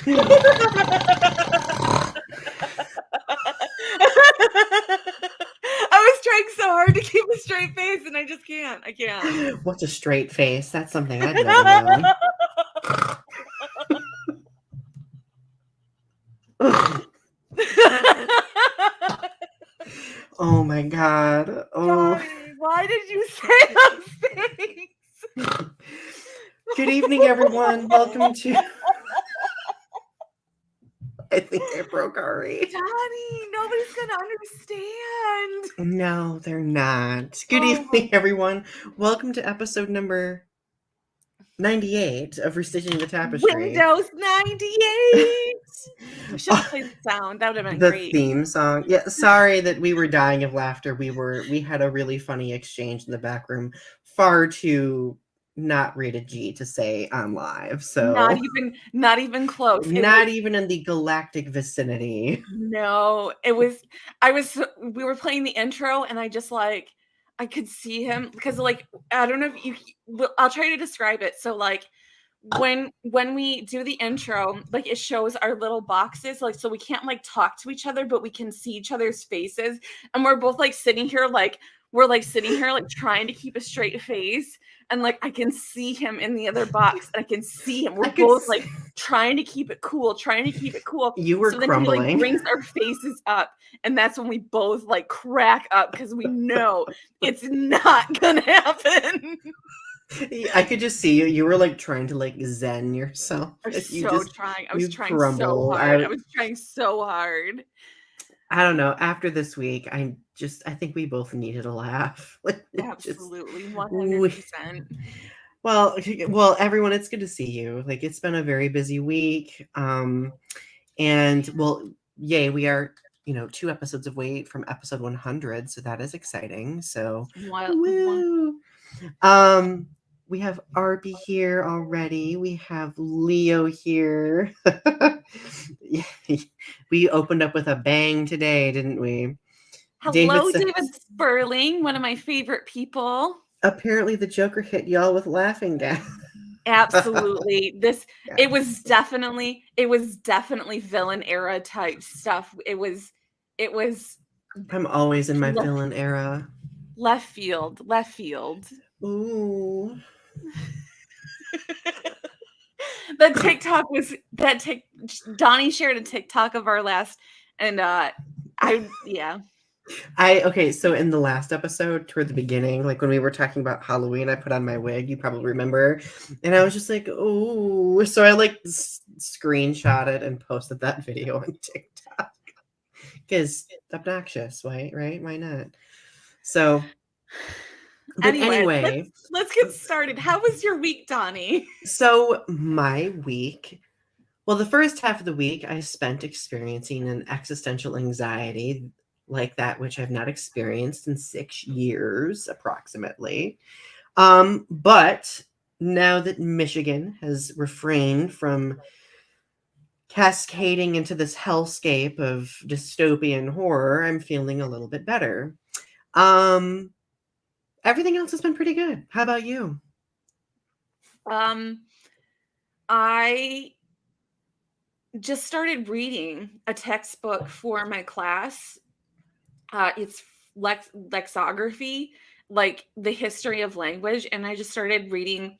I was trying so hard to keep a straight face, and I just can't. I can't. What's a straight face? That's something I'd never known. Oh my God. Oh. Donny, why did you say those things? Good evening, everyone. Welcome to... I think I broke Ari. Donny, nobody's going to understand. No, they're not. Good evening, everyone. Welcome to episode number 98 of Restitching the Tapestry. Windows 98. We should have played the sound. That would have been the great. Theme song. Yeah, sorry that we were dying of laughter. We had a really funny exchange in the back room. Far too not rated G to say on live. So not even close. Not even in the galactic vicinity. No, we were playing the intro, and I just like, I could see him because like, I don't know if I'll try to describe it. So like when we do the intro, like it shows our little boxes, like, so we can't like talk to each other, but we can see each other's faces. And we're both like sitting here, like trying to keep a straight face. And like, I can see him in the other box, and I can see him. We're both like trying to keep it cool. You were crumbling. Then he like brings our faces up, and that's when we both like crack up because we know it's not gonna happen. I could just see you. You were like trying to like zen yourself. I was trying so hard. I don't know. After this week, I think we both needed a laugh. Absolutely, 100%. Well, everyone, it's good to see you. Like, it's been a very busy week. And well, yay, we are, 2 episodes away from episode 100, so that is exciting. So, woo! We have Arby here already. We have Leo here. We opened up with a bang today, didn't we? Hello, David Sperling, one of my favorite people. Apparently the Joker hit y'all with laughing gas. Absolutely. It was definitely villain era type stuff. It was I'm always in my villain era. Left field. Ooh. Donny shared a TikTok of our last, and okay, so in the last episode, toward the beginning, like when we were talking about Halloween, I put on my wig, you probably remember, and I was just like, oh, so I like screenshotted and posted that video on TikTok because it's obnoxious, right? Why not? So anyway, let's get started. How was your week, Donny? So my week, well, the first half of the week I spent experiencing an existential anxiety like that which I've not experienced in 6 years approximately. But now that Michigan has refrained from cascading into this hellscape of dystopian horror, I'm feeling a little bit better. Everything else has been pretty good. How about you? I just started reading a textbook for my class. It's lexicography, like the history of language, and I just started reading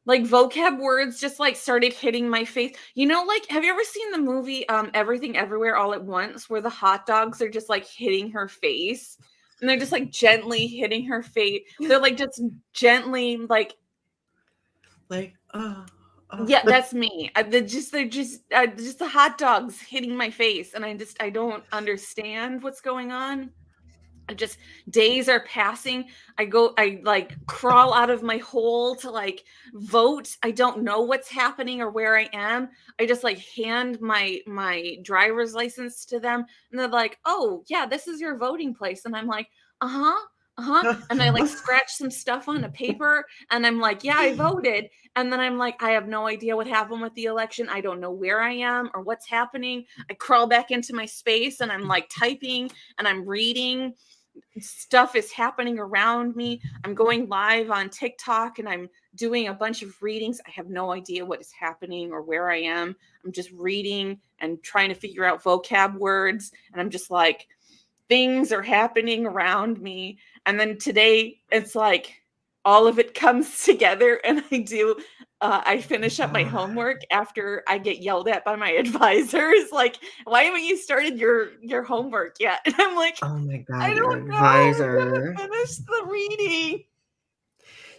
like vocab words, just like started hitting my face. Like, have you ever seen the movie Everything Everywhere All at Once, where the hot dogs are just like hitting her face, and they're just like gently hitting her face? They're like just gently like yeah, that's me. They're just the hot dogs hitting my face, and I don't understand what's going on. Days are passing. I like crawl out of my hole to like vote. I don't know what's happening or where I am. I just like hand my driver's license to them, and they're like, "Oh yeah, this is your voting place." And I'm like, "Uh-huh. And I like scratch some stuff on a paper, and I'm like, "Yeah, I voted." And then I'm like, I have no idea what happened with the election. I don't know where I am or what's happening. I crawl back into my space, and I'm like typing, and I'm reading stuff is happening around me. I'm going live on TikTok and I'm doing a bunch of readings. I have no idea what is happening or where I am. I'm just reading and trying to figure out vocab words. And I'm just like, things are happening around me. And then today it's like all of it comes together and I finish up my homework after I get yelled at by my advisors. Like, why haven't you started your homework yet? And I'm like, Oh my I God, your don't know. I advisor. haven't finished the reading.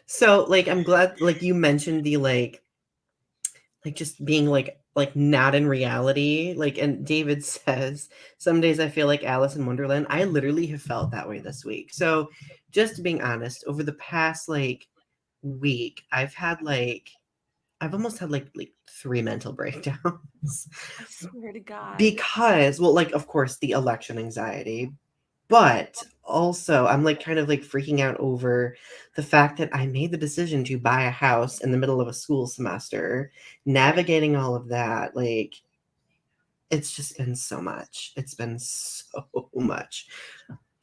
So like I'm glad like you mentioned the like just being like not in reality. Like, and David says, some days I feel like Alice in Wonderland. I literally have felt that way this week. So just being honest, over the past like week, I've almost had like 3 mental breakdowns. I swear to God. Because, well, like of course the election anxiety, but also I'm like kind of like freaking out over the fact that I made the decision to buy a house in the middle of a school semester, navigating all of that. Like, it's just been so much. It's been so much.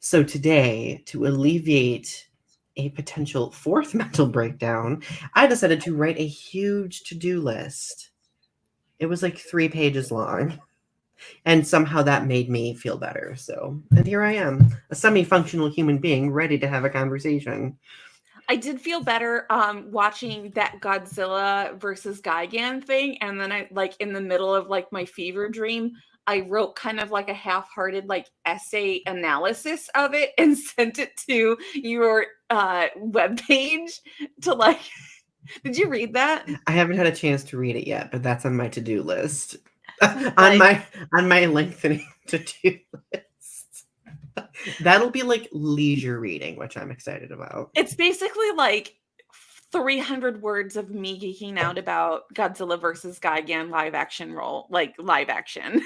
So today, to alleviate a potential 4th mental breakdown, I decided to write a huge to-do list. It was like 3 pages long. And somehow that made me feel better. So, and here I am, a semi-functional human being ready to have a conversation. I did feel better watching that Godzilla versus Gigan thing, and then I like in the middle of like my fever dream, I wrote kind of like a half-hearted like essay analysis of it and sent it to your webpage to like. Did you read that? I haven't had a chance to read it yet, but that's on my to-do list. Like, on my lengthening to-do list. That'll be like leisure reading, which I'm excited about. it's basically like 300 words of me geeking out about Godzilla versus Gigan live action like live action.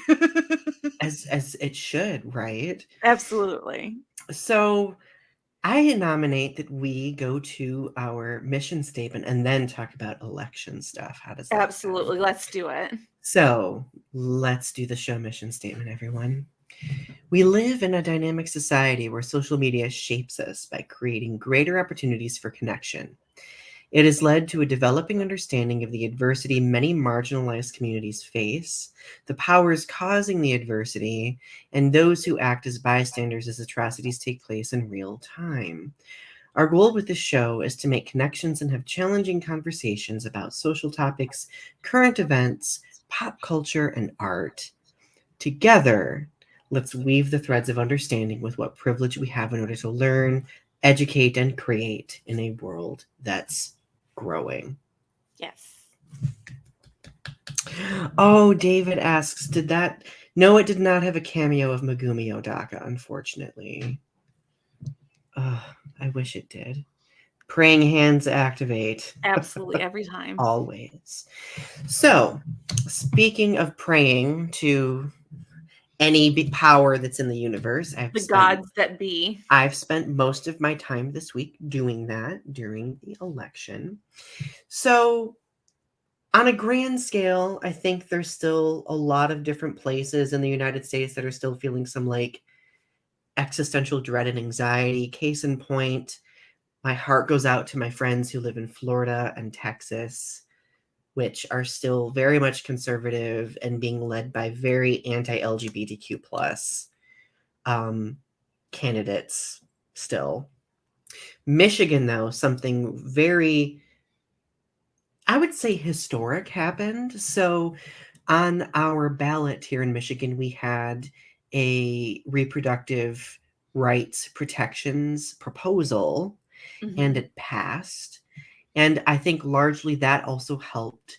As it should, right? Absolutely. So I nominate that we go to our mission statement and then talk about election stuff. How does that Absolutely. sound? Let's do it. So let's do the show mission statement, everyone. We live in a dynamic society where social media shapes us by creating greater opportunities for connection. It has led to a developing understanding of the adversity many marginalized communities face, the powers causing the adversity, and those who act as bystanders as atrocities take place in real time. Our goal with this show is to make connections and have challenging conversations about social topics, current events, pop culture, and art. Together, let's weave the threads of understanding with what privilege we have in order to learn, educate, and create in a world that's growing. Yes. Oh, David asks, did that? No, it did not have a cameo of Megumi Odaka, unfortunately. I wish it did. Praying hands activate. Absolutely. Every time. Always. So, speaking of praying to any power that's in the universe, The gods that be. I've spent most of my time this week doing that during the election. So, on a grand scale, I think there's still a lot of different places in the United States that are still feeling some like existential dread and anxiety. Case in point, my heart goes out to my friends who live in Florida and Texas, which are still very much conservative and being led by very anti-LGBTQ plus candidates still. Michigan, though, something very, I would say, historic happened. So on our ballot here in Michigan, we had a reproductive rights protections proposal, and it passed. And I think largely that also helped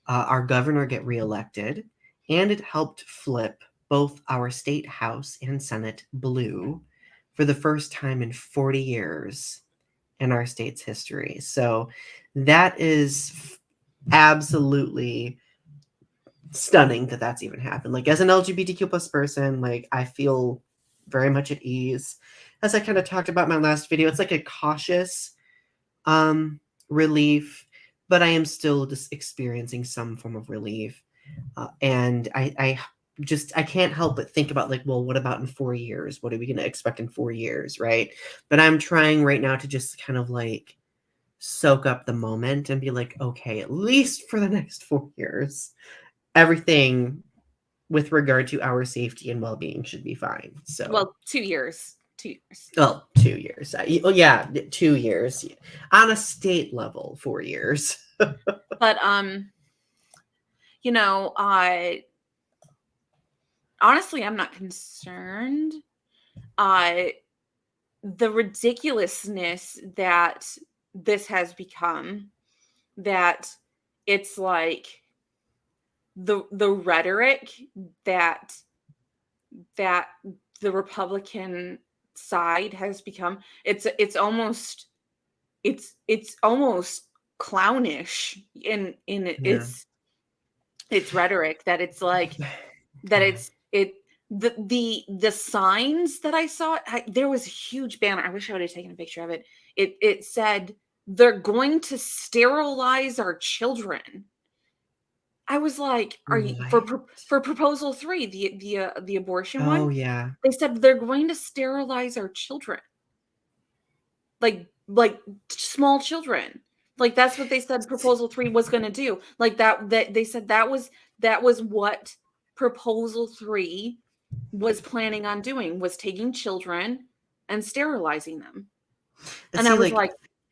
our governor get reelected, and it helped flip both our state house and Senate blue for the first time in 40 years in our state's history. So that is absolutely stunning that that's even happened. Like, as an LGBTQ plus person, like, I feel very much at ease. As I kind of talked about in my last video, it's like a cautious relief, but I am still just experiencing some form of relief. And I just I can't help but think about like, well, what about in 4 years? What are we going to expect in 4 years, right? But I'm trying right now to just kind of like soak up the moment and be like, okay, at least for the next 4 years, everything with regard to our safety and well-being should be fine. So, Well, 2 years. 2 years. well, 2 years. Oh, yeah, 2 years on a state level, 4 years. But I honestly, I'm not concerned. Uh, the ridiculousness that this has become, that it's like the rhetoric that that the Republican side has become, it's almost clownish in Yeah. its rhetoric, that it's like that it's it the signs that I saw, there was a huge banner. I wish I would have taken a picture of it. It said, "They're going to sterilize our children." I was like, "Are you What? for proposal 3, the abortion Oh, one?" yeah. They said they're going to sterilize our children. Like small children. Like that's what they said proposal 3 was going to do. Like that they said that was what proposal 3 was planning on doing, was taking children and sterilizing them. And I See, was like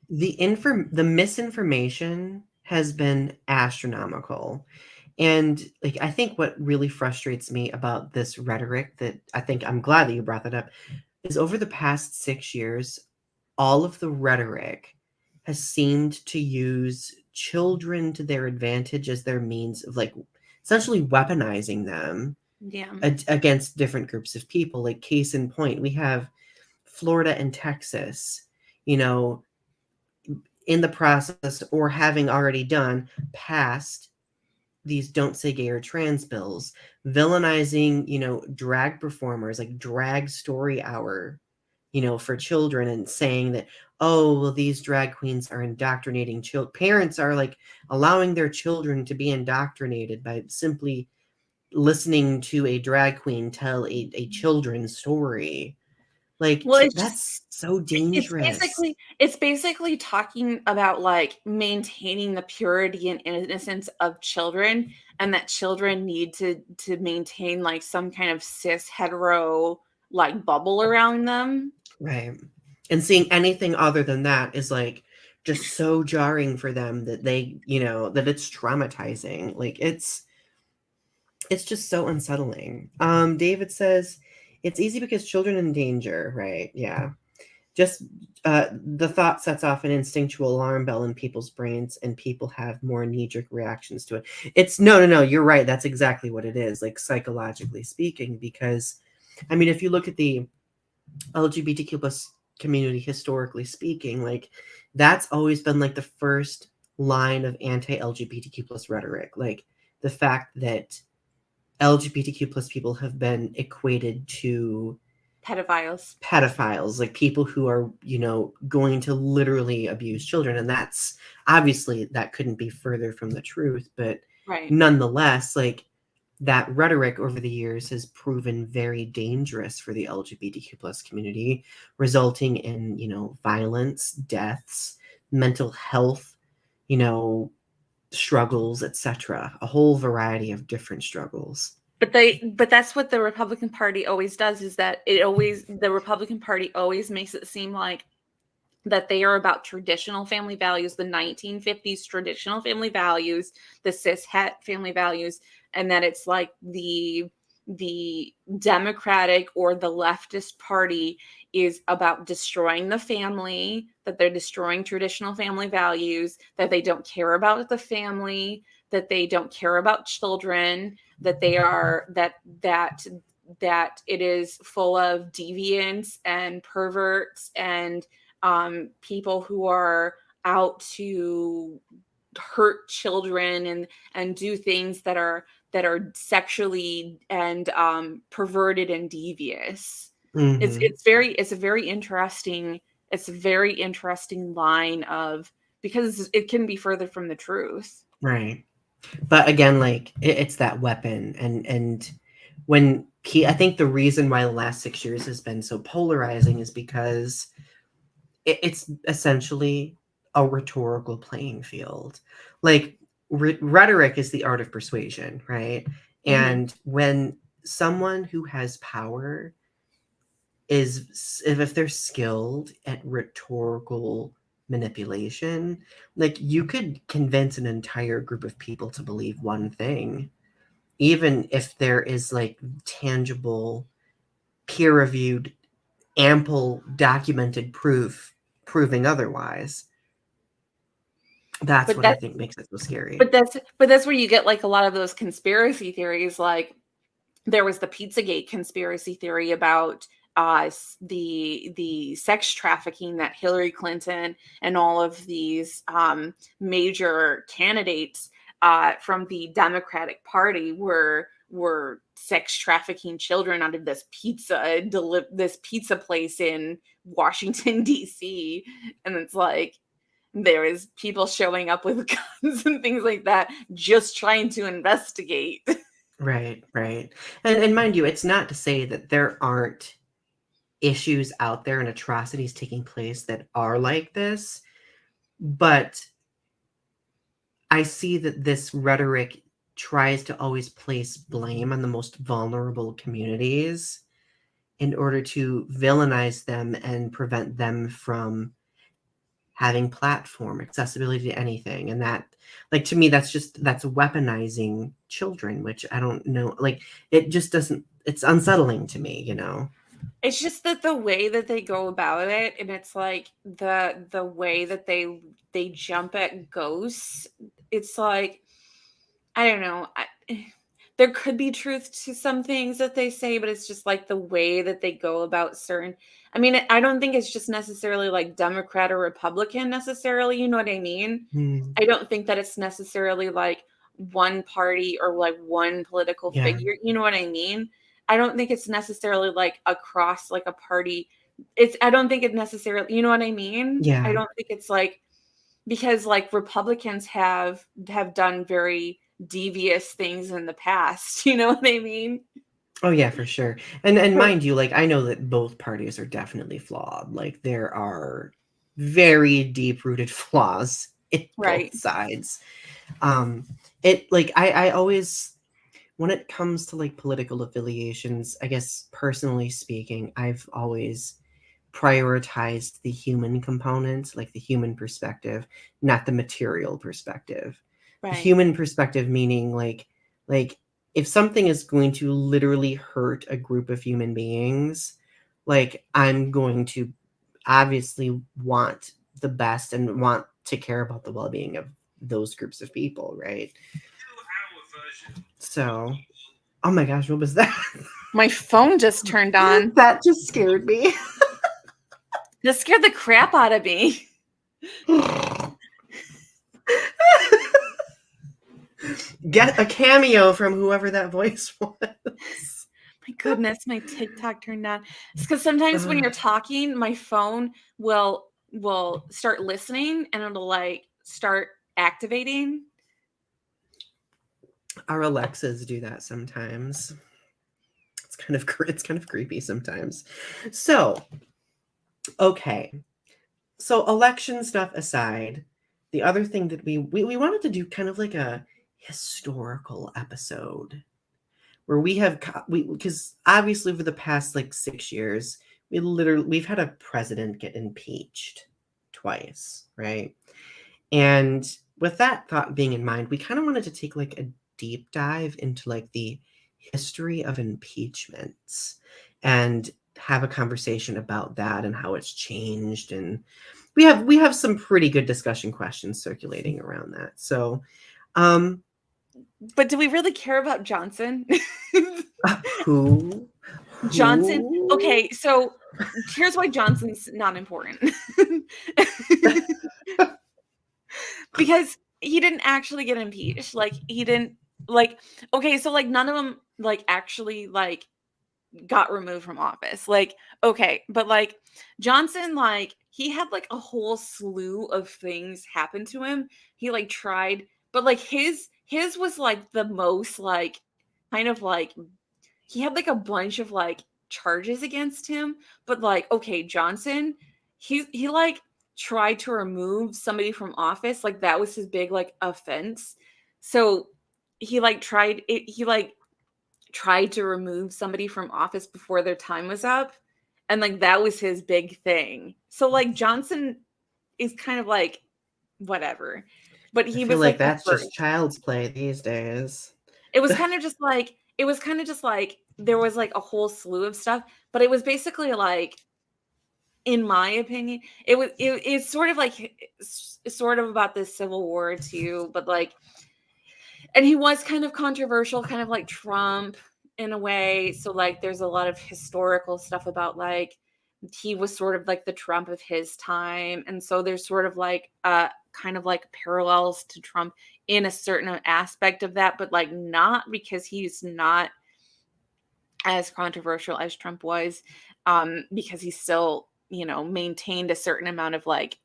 like, the misinformation has been astronomical. And like I think what really frustrates me about this rhetoric, that I think I'm glad that you brought that up, is over the past 6 years, all of the rhetoric has seemed to use children to their advantage as their means of like essentially weaponizing them yeah. against different groups of people. Like case in point, we have Florida and Texas, you know, in the process or having already done passed these don't say gay or trans bills, villainizing, drag performers, like drag story hour, for children, and saying that, oh, well, these drag queens are indoctrinating children. Parents are like allowing their children to be indoctrinated by simply listening to a drag queen tell a children's story. Like, Well, it's just that's so it's dangerous. basically talking about like maintaining the purity and innocence of children, and that children need to maintain like some kind of cis hetero like bubble around them. Right. And seeing anything other than that is like just so jarring for them that they, that it's traumatizing. Like it's just so unsettling. David says it's easy because children in danger, right? Yeah. Just the thought sets off an instinctual alarm bell in people's brains, and people have more knee-jerk reactions to it. It's no, you're right. That's exactly what it is, like psychologically speaking, because I mean, if you look at the LGBTQ plus community, historically speaking, like that's always been like the first line of anti-LGBTQ plus rhetoric. Like the fact that LGBTQ plus people have been equated to Pedophiles. like people who are, going to literally abuse children. And that's obviously that couldn't be further from the truth. But Right. nonetheless, like that rhetoric over the years has proven very dangerous for the LGBTQ plus community, resulting in, violence, deaths, mental health, struggles, etc. A whole variety of different struggles. But that's what the Republican Party always does, is that the Republican Party always makes it seem like that they are about traditional family values, the 1950s traditional family values, the cis het family values, and that it's like the Democratic or the leftist party is about destroying the family, that they're destroying traditional family values, that they don't care about the family, that they don't care about children, that they are that it is full of deviants and perverts and people who are out to hurt children and do things that are sexually and perverted and devious. Mm-hmm. It's a very interesting line of, because it can be further from the truth. Right. But again, like it's that weapon, and I think the reason why the last 6 years has been so polarizing is because it's essentially a rhetorical playing field. Like rhetoric is the art of persuasion, right? Mm-hmm. And when someone who has power if they're skilled at rhetorical manipulation, like you could convince an entire group of people to believe one thing, even if there is like tangible, peer reviewed, ample documented proof proving otherwise. That's But what I that think makes it so scary. but that's where you get like a lot of those conspiracy theories. Like there was the Pizzagate conspiracy theory about the sex trafficking that Hillary Clinton and all of these major candidates from the Democratic Party were sex trafficking children out of this pizza place in Washington D.C. And it's like there is people showing up with guns and things like that, just trying to investigate. Right, right. And mind you, it's not to say that there aren't issues out there and atrocities taking place that are like this, but I see that this rhetoric tries to always place blame on the most vulnerable communities in order to villainize them and prevent them from having platform accessibility to anything. And that, like, to me, that's weaponizing children, which I don't know, like, it just doesn't, it's unsettling to me, you know. It's just that the way that they go about it, and it's like the way that they jump at ghosts. It's like I don't know. There could be truth to some things that they say, but it's just like the way that they go about certain. I mean, I don't think it's just necessarily like Democrat or Republican necessarily. You know what I mean? Hmm. I don't think that it's necessarily like one party or like one political Yeah, figure. You know what I mean? I don't think it's necessarily like across like a party. I don't think it necessarily, you know what I mean? I yeah. don't think it's like because like Republicans have done very devious things in the past, you know what I mean? Oh yeah, for sure. And So mind you, like I know that both parties are definitely flawed. Like there are very deep-rooted flaws in both right. sides. Um it like I always, when it comes to like political affiliations, I guess personally speaking, I've always prioritized the human component, like the human perspective, not the material perspective. The Right. human perspective meaning like if something is going to literally hurt a group of human beings, like I'm going to obviously want the best and want to care about the well-being of those groups of people, right? So, oh my gosh, what was that? My phone just turned on. That just scared me. That scared the crap out of me. Get a cameo from whoever that voice was. My goodness, my TikTok turned on. It's because sometimes when you're talking, my phone will start listening and it'll like start activating. Our Alexas do that sometimes. It's kind of creepy sometimes. So, okay. So election stuff aside, the other thing that we wanted to do kind of like a historical episode where we because obviously over the past like 6 years we've had a president get impeached twice, right? And with that thought being in mind, we kind of wanted to take like a deep dive into like the history of impeachments and have a conversation about that and how it's changed. And we have some pretty good discussion questions circulating around that. So um But do we really care about Johnson? who Johnson. who Okay, so here's why Johnson's not important. Because he didn't actually get impeached. Like he didn't like okay, so like none of them like actually like got removed from office. Like okay, but like Johnson like he had like a whole slew of things happen to him. He like tried, but like his was like the most like kind of like he had like a bunch of like charges against him, but like, okay, Johnson, he like tried to remove somebody from office. Like that was his big like offense. So he like tried to remove somebody from office before their time was up. And like that was his big thing. So like Johnson is kind of like whatever. But I he feel was like like the that's just first. child's play these days. It was kind of just like there was like a whole slew of stuff, but it was basically like, in my opinion, it's sort of like sort of about the Civil War too, but like, and he was kind of controversial, kind of like Trump in a way. So like there's a lot of historical stuff about like he was sort of like the Trump of his time. And so there's sort of like kind of like parallels to Trump in a certain aspect of that, but like not because he's not as controversial as Trump was, because he still, maintained a certain amount of like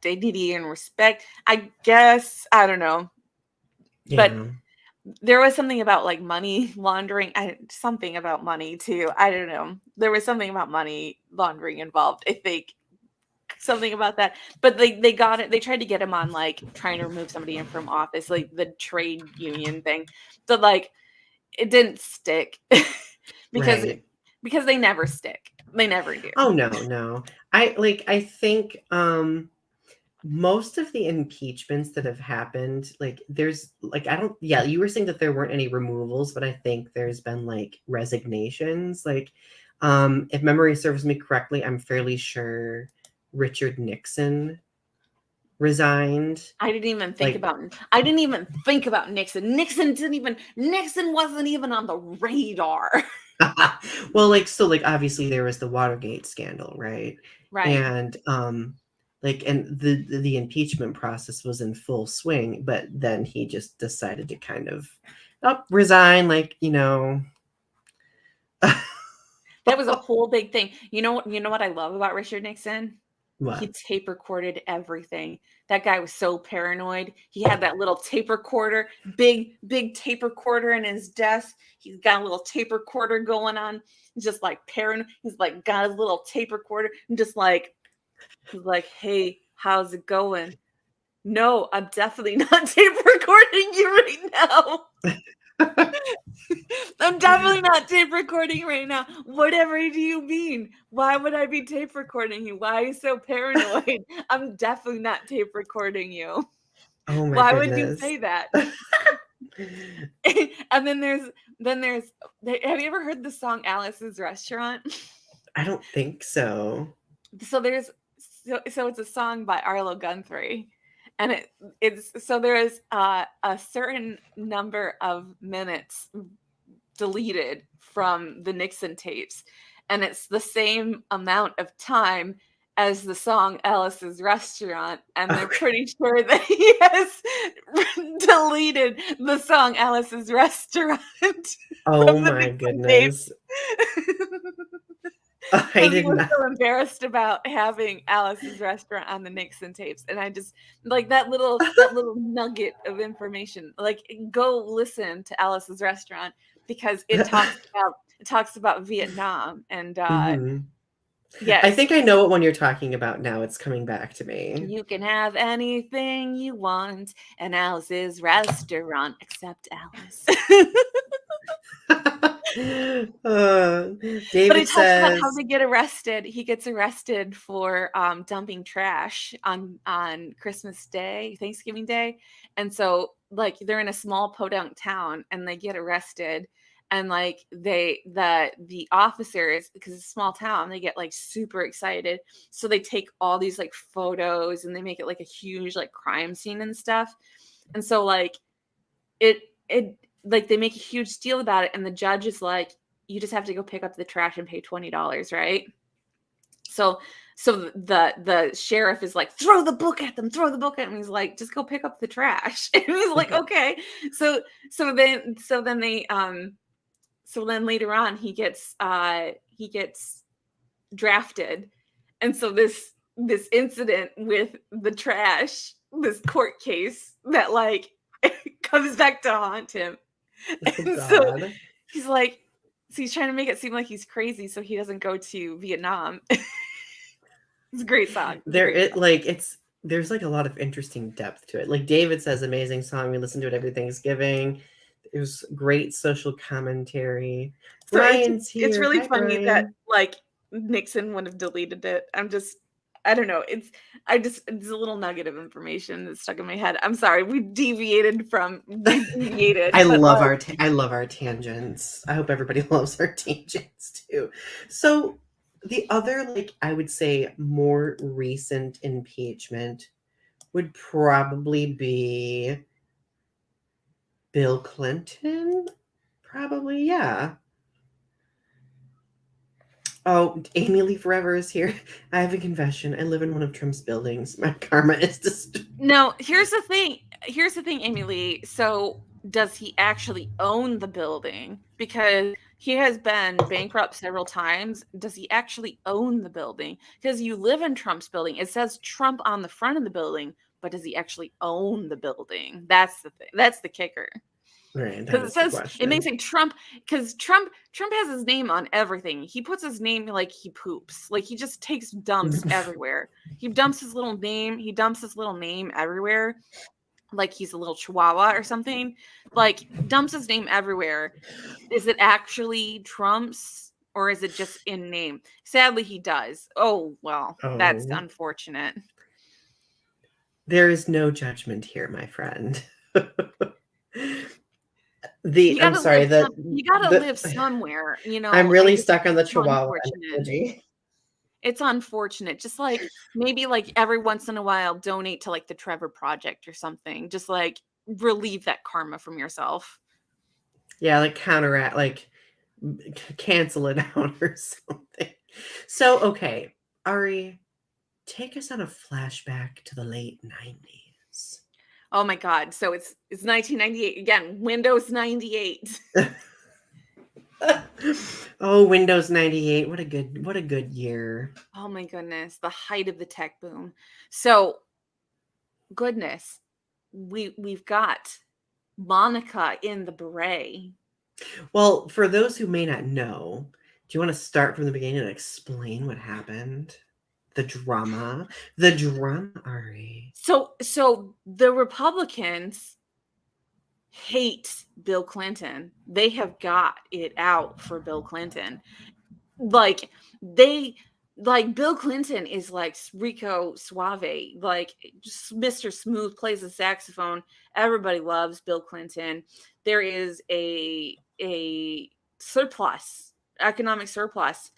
dignity and respect. I guess, I don't know. But Yeah. there was something about like money laundering, something about money too. I don't know. There was something about money laundering involved, I think. Something about that. But they got it. They tried to get him on like trying to remove somebody in from office, like the trade union thing. But like it didn't stick because Right. because they never stick. They never do. Oh no. I think most of the impeachments that have happened, like there's like I don't yeah, you were saying that there weren't any removals, but I think there's been like resignations. Like if memory serves me correctly, I'm fairly sure Richard Nixon resigned. I didn't even think Like about Nixon. Nixon wasn't even on the radar. well, like so like obviously there was the Watergate scandal, right? Right. And like and the impeachment process was in full swing, but then he just decided to kind of resign, like, That was a whole big thing. You know what I love about Richard Nixon? He what? tape recorded everything. That guy was so paranoid. He had that little tape recorder, big tape recorder in his desk. He's got a little tape recorder going on. He's just like paranoid. He's like got a little tape recorder and just like he's like, "Hey, how's it going?" No, I'm definitely not tape recording you right now. I'm definitely not tape recording right now. Whatever do you mean? Why would I be tape recording you? Why are you so paranoid? I'm definitely not tape recording you. Oh my Why would you goodness. say that? And then there's have you ever heard the song Alice's Restaurant? I don't think so. So there's so it's a song by Arlo Guthrie, and it's so there is a certain number of minutes deleted from the Nixon tapes, and it's the same amount of time as the song Alice's Restaurant, and they're Okay. pretty sure that he has deleted the song Alice's Restaurant Oh from the my Nixon tapes. goodness. I Because he did was not. so embarrassed about having Alice's Restaurant on the Nixon tapes, and I just like that little nugget of information. Like, go listen to Alice's Restaurant because it talks about Vietnam, and Mhm. I yes, think I know what one you're talking about now. It's coming back to me. you can have anything you want in Alice's Restaurant except Alice. Uh, But David it talks about how says, they get arrested. He gets arrested for dumping trash on Christmas Day, Thanksgiving Day, and so like they're in a small podunk town and they get arrested, and like the officers, because it's a small town, they get like super excited, so they take all these like photos and they make it like a huge like crime scene and stuff, and so like it like they make a huge deal about it, and the judge is like, you just have to go pick up the trash and pay $20, right? So the sheriff is like, throw the book at them, throw the book at him. He's like, just go pick up the trash. And he's like, okay. So then later on he gets drafted. And so this incident with the trash, this court case that like comes back to haunt him. oh And so God. he's like, So he's trying to make it seem like he's crazy so he doesn't go to Vietnam. It's a great song. There's like a lot of interesting depth to it. Like David says, amazing song. We listen to it every Thanksgiving. It was great social commentary. So Brian's it's here. really Hi, funny that Brian. like Nixon would have deleted it. I don't know. It's a little nugget of information that's stuck in my head. I'm sorry. We deviated, I but love like, I love our tangents. I hope everybody loves our tangents too. So the other, like, I would say more recent impeachment would probably be Bill Clinton. Probably, yeah. Oh, Amy Lee Forever is here. I have a confession. I live in one of Trump's buildings. My karma is just. no, here's the thing. Here's the thing, Amy Lee. So does he actually own the building? Because he has been bankrupt several times. Does he actually own the building? Because you live in Trump's building. It says Trump on the front of the building, but does he actually own the building? That's the thing. That's the kicker. Right, that Because it is the says it makes question. like Trump, because Trump has his name on everything. He puts his name like he poops. Like he just takes dumps everywhere. He dumps his little name. He dumps his little name everywhere. Like he's a little chihuahua or something. Like dumps his name everywhere. Is it actually Trump's or is it just in name? Sadly, he does. Oh well, that's Oh, unfortunate. there is no judgment here, my friend. You I'm gotta sorry, live you gotta live the somewhere, I'm and really just stuck on the so Chihuahua unfortunate. analogy. It's unfortunate. Just like maybe like every once in a while donate to like the Trevor Project or something. Just like relieve that karma from yourself. Yeah, like counteract, like cancel it out or something. So, okay, Ari, take us on a flashback to the late 90s. Oh my god. So it's 1998 again, Windows 98. Oh, Windows 98. What a good year. Oh my goodness, the height of the tech boom. So, goodness, we've got Monica in the beret. Well, for those who may not know, do you want to start from the beginning and explain what happened? The drama. The drama, Ari. So the Republicans hate Bill Clinton. They have got it out for Bill Clinton. Like they like Bill Clinton is like Rico Suave, like just Mr. Smooth, plays the saxophone. Everybody loves Bill Clinton. There is a surplus, economic surplus.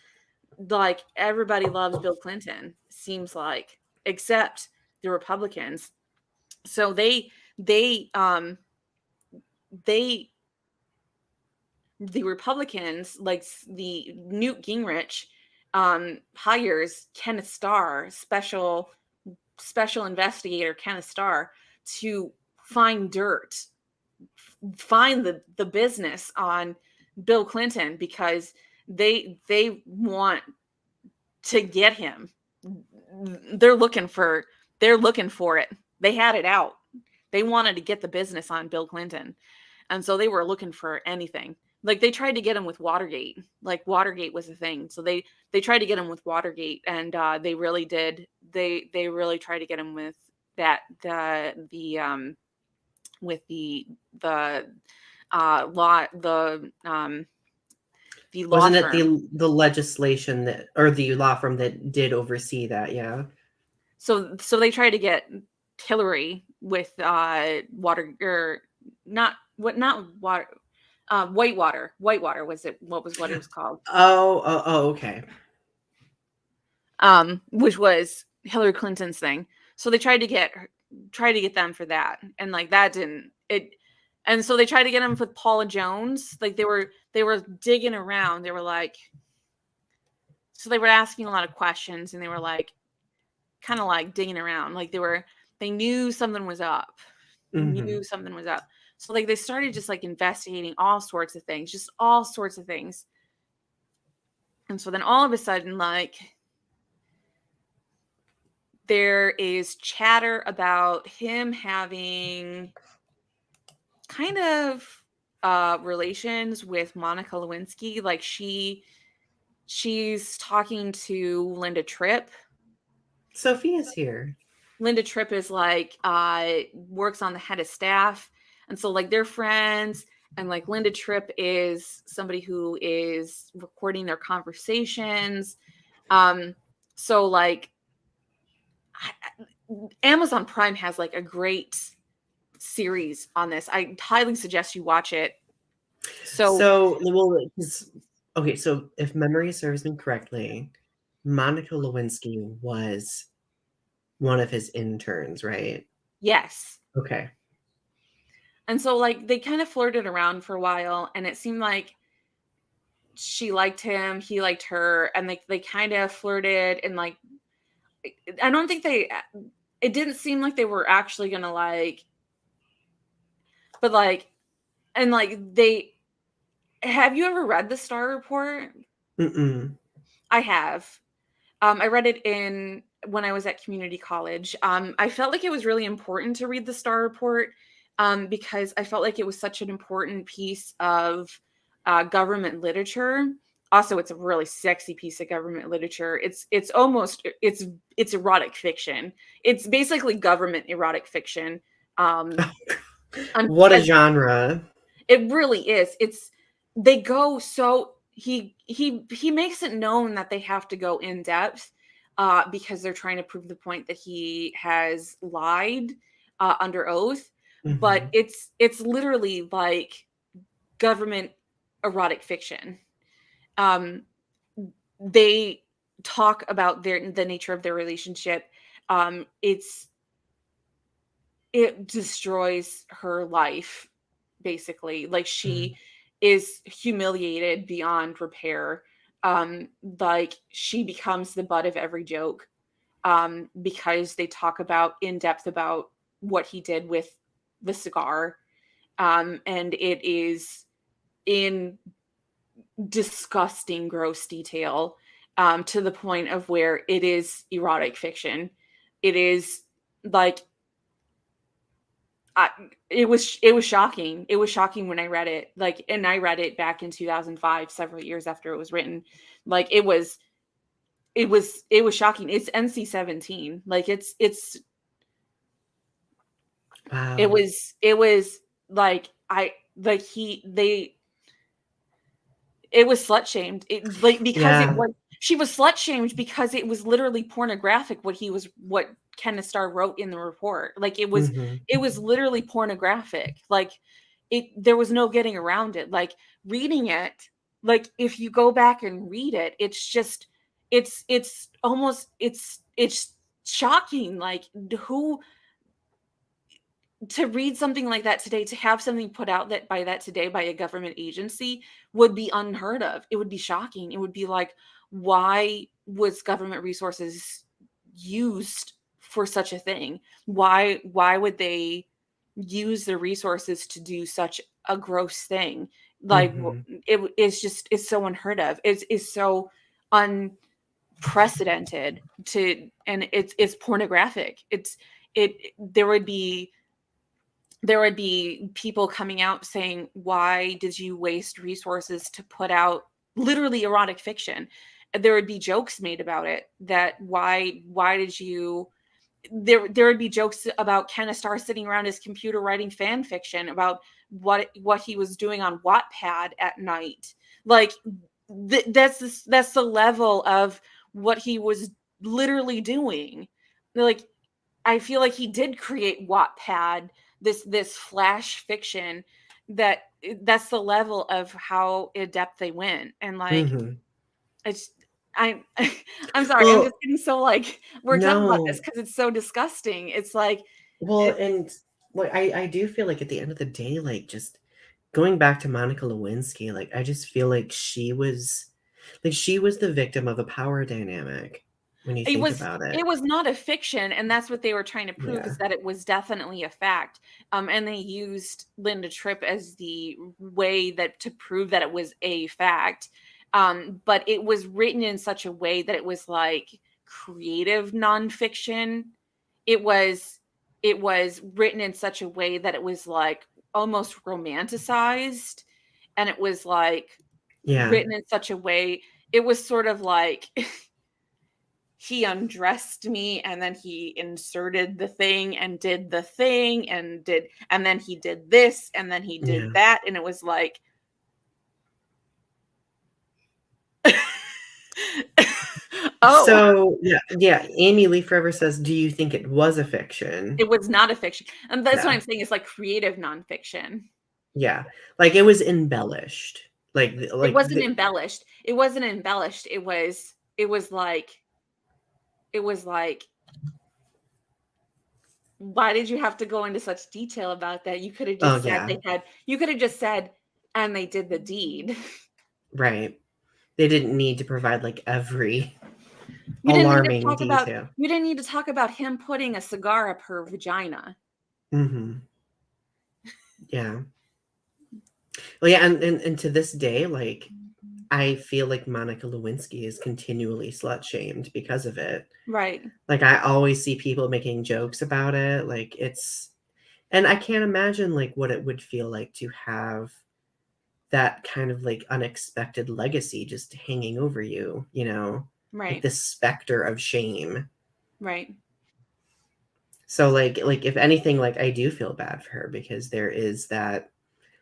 Like everybody loves Bill Clinton, seems like, except the Republicans. So they the Republicans, like the Newt Gingrich, hires Kenneth Starr, special investigator Kenneth Starr, to find dirt, find the business on Bill Clinton because they want to get him. They're looking for it. They had it out. They wanted to get the business on Bill Clinton. And so they were looking for anything. Like they tried to get him with Watergate. Like Watergate was a thing. So they tried to get him with Watergate, and they really did. They really tried to get him with that with the law the law Wasn't it firm. the legislation that, or the law firm that did oversee that? Yeah. So they tried to get Hillary with water or not water. Whitewater. Whitewater was it? What it was called? Okay. Which was Hillary Clinton's thing. So they tried to get them for that, and like that didn't it. And so they tried to get him with Paula Jones. Like they were digging around. They were like, so they were asking a lot of questions, and they were like, kind of like digging around. Like they knew something was up. Mm-hmm. Knew something was up. So like they started just like investigating all sorts of things, just all sorts of things. And so then all of a sudden, like there is chatter about him having kind of relations with Monica Lewinsky. Like she's talking to Linda Tripp. Sophia's here. Linda Tripp is like works on the head of staff, and so like they're friends, and like Linda Tripp is somebody who is recording their conversations. So like Amazon Prime has like a great series on this. I highly suggest you watch it. So well, okay, so if memory serves me correctly, Monica Lewinsky was one of his interns, right? Yes. Okay. And so like they kind of flirted around for a while, and it seemed like she liked him, he liked her, and they kind of flirted, and like I don't think it didn't seem like they were actually gonna like, but like, and like they, have you ever read the Star Report? Mm-mm. I have. I read it when I was at community college. I felt like it was really important to read the Star Report, because I felt like it was such an important piece of government literature. Also, it's a really sexy piece of government literature. It's almost it's erotic fiction. It's basically government erotic fiction. Um, What a genre. it really is. They go so he makes it known that they have to go in depth, because they're trying to prove the point that he has lied under oath. But Mhm. it's literally like government erotic fiction. Um, they talk about the nature of their relationship. It destroys her life, basically. Like Mm. she is humiliated beyond repair. Like she becomes the butt of every joke, because they talk about in depth about what he did with the cigar. And it is in disgusting gross detail, to the point of where it is erotic fiction. It is like I, it was shocking. It was shocking when I read it. Like, and I read it back in 2005, several years after it was written. Like it was shocking. It's NC-17. Like Wow. it was like I like he they it was slut shamed. It like because it Yeah. was she was slut shamed because it was literally pornographic what Kenneth Starr wrote in the report. Like Mhm. it was literally pornographic. Like there was no getting around it. Like reading it, like if you go back and read it, it's just it's almost it's shocking. Like who to read something like that today, to have something put out that by that today by a government agency would be unheard of. It would be shocking. It would be like, why was government resources used for such a thing? Why would they use their resources to do such a gross thing? Like Mhm. it's so unheard of. It's so unprecedented to, and it's pornographic. It there would be people coming out saying, why did you waste resources to put out literally erotic fiction? There would be jokes made about it, that why did you there would be jokes about Ken Starr sitting around his computer writing fan fiction about what he was doing on Wattpad at night. Like that's the level of what he was literally doing. Like I feel like he did create Wattpad, this flash fiction that's the level of how adept they went. And like Mhm. it's I'm I'm sorry, I'm Well, just getting so like worked up about this no. because it's so disgusting. It's like Well, it, and like I do feel like at the end of the day, like just going back to Monica Lewinsky, like I just feel like she was the victim of a power dynamic when you think about it it. was not a fiction, and that's what they were trying to prove, is Yeah. that it was definitely a fact. And they used Linda Tripp as the way that to prove that it was a fact. But it was written in such a way that it was like creative nonfiction. It was it was written in such a way that it was like almost romanticized, and it was like Yeah. written in such a way. It was sort of like he undressed me and then he inserted the thing and did the thing and then he did this and then he did Yeah. that, and it was like oh, So yeah. Amy Lee Forever says, "Do you think it was a fiction?" it was not a fiction. And that's what Yeah. I'm saying, is like creative nonfiction. Yeah. Like it was embellished. Like It like wasn't the, embellished. It wasn't embellished. It was like why did you have to go into such detail about that? You could have oh just said yeah. you could have just said, and they did the deed. Right. They didn't need to provide like every You didn't need to alarming talk about detail. you didn't need to talk about him putting a cigar up her vagina. Mhm. Yeah. Well, yeah, and to this day, like I feel like Monica Lewinsky is continually slut shamed because of it. Right. Like I always see people making jokes about it. Like it's, and I can't imagine like what it would feel like to have that kind of like unexpected legacy just hanging over you, you know, like Right. this specter of shame. Right. So like if anything, like I do feel bad for her because there is that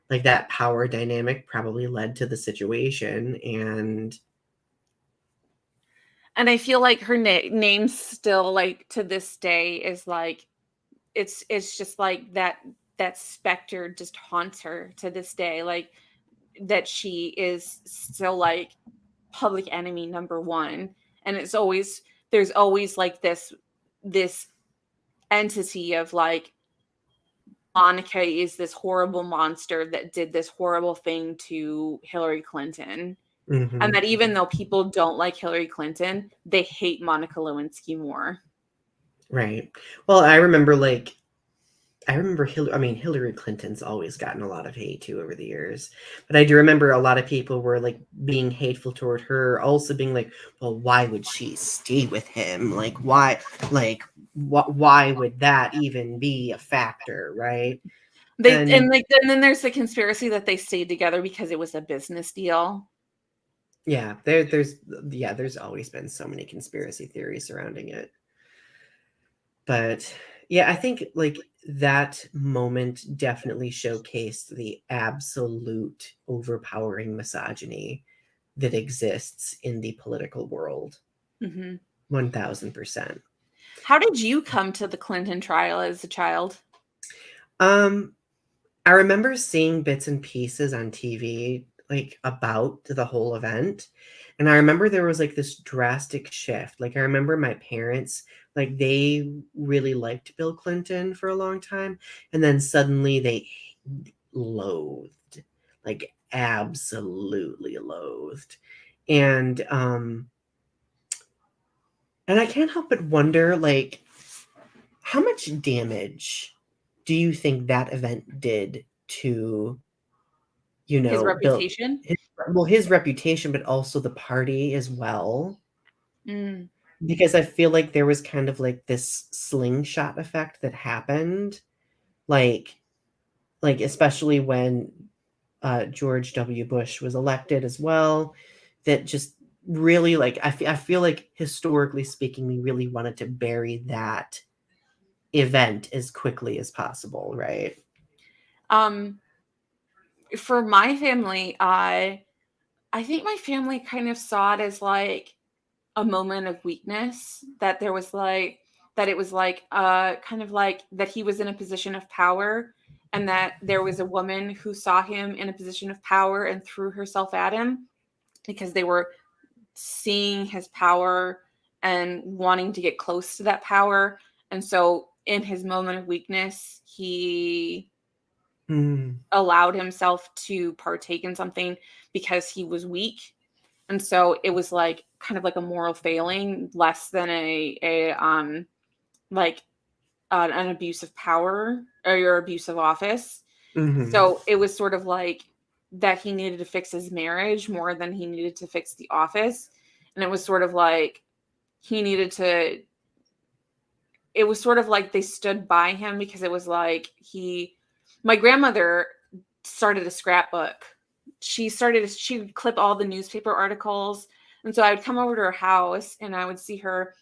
like that power dynamic probably led to the situation. And I feel like her name still, like, to this day is like it's just like that specter just haunts her to this day, like that she is still like public enemy number one, and there's always like this entity of like Monica is this horrible monster that did this horrible thing to Hillary Clinton. And Mhm. that even though people don't like Hillary Clinton, they hate Monica Lewinsky more. Right. Well, I remember Hillary Clinton's always gotten a lot of hate too over the years. But I do remember a lot of people were like being hateful toward her, also being like, well, why would she stay with him? Why would that even be a factor, right? And And then there's the conspiracy that they stayed together because it was a business deal. yeah, there's always been so many conspiracy theories surrounding it. But yeah, I think like that moment definitely showcased the absolute overpowering misogyny that exists in the political world. Hmm. 1000%. How did you come to the Clinton trial as a child? Um, I remember seeing bits and pieces on TV like about the whole event. And I remember there was like this drastic shift. Like I remember my parents, like they really liked Bill Clinton for a long time. And then suddenly they loathed, like absolutely loathed. And and I can't help but wonder like how much damage do you think that event did to, His Bill, reputation? his reputation, but also the party as well? Mm. Because I feel like there was kind of like this slingshot effect that happened, like especially when George W. Bush was elected as well, that just really like I feel like historically speaking, we really wanted to bury that event as quickly as possible, right? Um, for my family, I think my family kind of saw it as like a moment of weakness, that there was like that it was like kind of like that he was in a position of power, and that there was a woman who saw him in a position of power and threw herself at him because they were seeing his power and wanting to get close to that power. And so in his moment of weakness, he Mm, allowed himself to partake in something because he was weak. And so it was like kind of like a moral failing, less than a like an abuse of power or your abuse of office. mhm, So it was sort of like that he needed to fix his marriage more than he needed to fix the office. And it was sort of like he needed to it was sort of like they stood by him because it was like My grandmother started a scrapbook. She would clip all the newspaper articles. And so I would come over to her house and I would see her.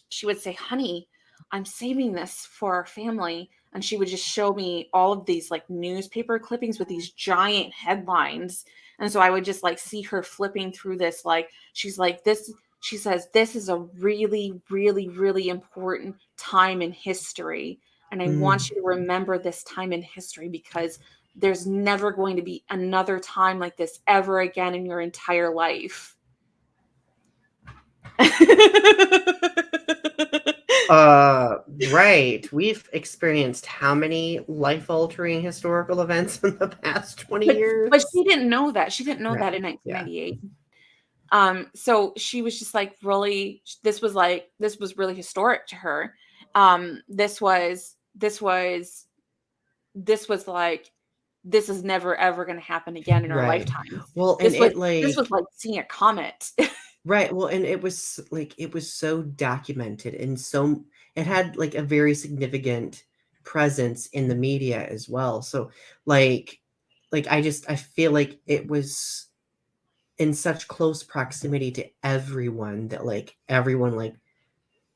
She would say, "Honey, I'm saving this for our family." And she would just show me all of these like newspaper clippings with these giant headlines. And so I would just like see her flipping through this. Like, she's like, this, she says, "This is a really, really, really important time in history. And I want you to remember this time in history because there's never going to be another time like this ever again in your entire life." Right. We've experienced how many life-altering historical events in the past 20 years? But she didn't know that. She didn't know that Right. in Yeah. 1998. So she was just like really, this was really historic to her. This was like, this is never ever going to happen again in our Right. lifetimes. Well, and it This was like seeing a comet. right. Well, and it was so documented and so it had like a very significant presence in the media as well. So like I feel like it was in such close proximity to everyone that like everyone like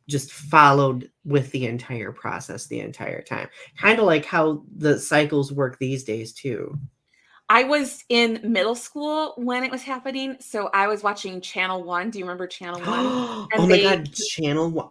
just followed with the entire process the entire time. Kind of like how the cycles work these days too. I was in middle school when it was happening, so I was watching Channel 1. Do you remember Channel 1? Oh my god, channel 1.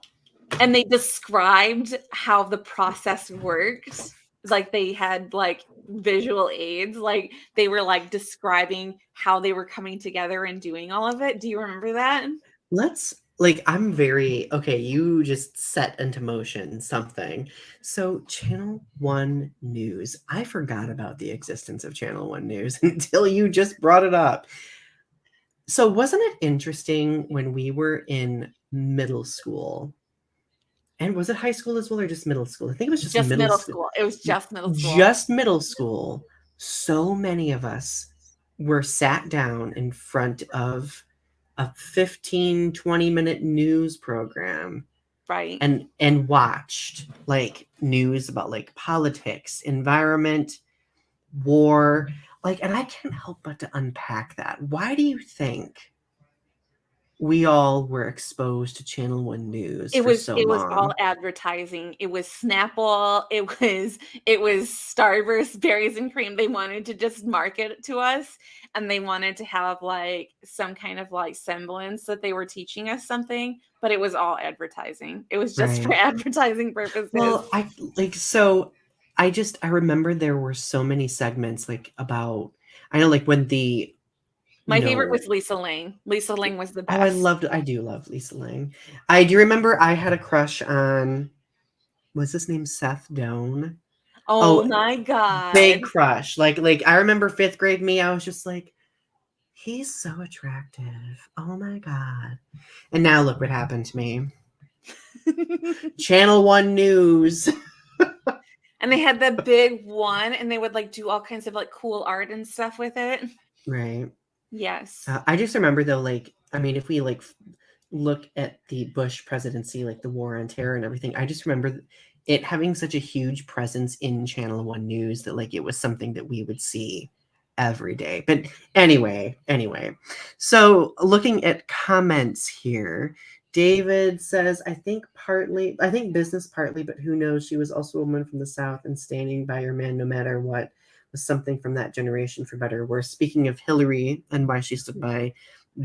And they described how the process worked. Like they had like visual aids, like they were like describing how they were coming together and doing all of it. Do you remember that? Let's like I'm very okay, you just set into motion something. So Channel 1 News. I forgot about the existence of Channel 1 News until you just brought it up. So wasn't it interesting when we were in middle school? And was it high school as well or just middle school? I think it was just middle school. It was just middle school. Just middle school. So many of us were sat down in front of a 15, 20-minute news program. Right. And watched like news about like politics, environment, war. Like, and I can't help but to unpack that. Why do you think we all were exposed to Channel 1 News for so long? It was all advertising. It was Snapple. It was Starburst berries and cream. They wanted to just market to us, and they wanted to have like some kind of like semblance that they were teaching us something, but it was all advertising. It was just for advertising purposes. Well, I remember there were so many segments like about, I know like when the my favorite was Lisa Lang. Lisa Lang was the best. I do love Lisa Lang. I do remember I had a crush on, was his name Seth Doan? Oh my god. Big crush. Like I remember 5th grade me, I was just like, he's so attractive. Oh my god. And now look what happened to me. Channel 1 News. And they had the big one and they would like do all kinds of like cool art and stuff with it. Right. Yes. I just remember though, like, I mean, if we like look at the Bush presidency, like the war on terror and everything, I just remember it having such a huge presence in Channel 1 News that like it was something that we would see every day. But anyway, so looking at comments here, David says, I think business partly, but who knows? She was also a woman from the South and standing by her man no matter what was something from that generation for better or worse. Speaking of Hillary and why she stood by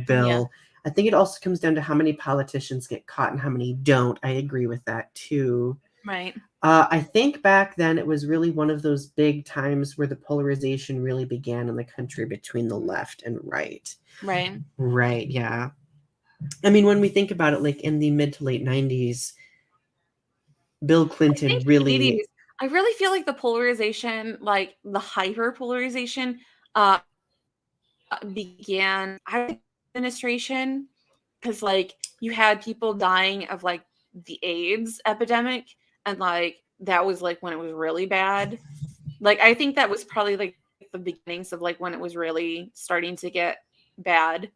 Bill, yeah. I think it also comes down to how many politicians get caught and how many don't. I agree with that too. Right. I think back then it was really one of those big times where the polarization really began in the country between the left and right. Right. Right, yeah. I mean, when we think about it, like in the mid to late 90s, Bill Clinton really... I really feel like the polarization, like the hyper polarization, began administration, because like you had people dying of like the AIDS epidemic, and like that was like when it was really bad. Like I think that was probably like the beginnings of like when it was really starting to get bad.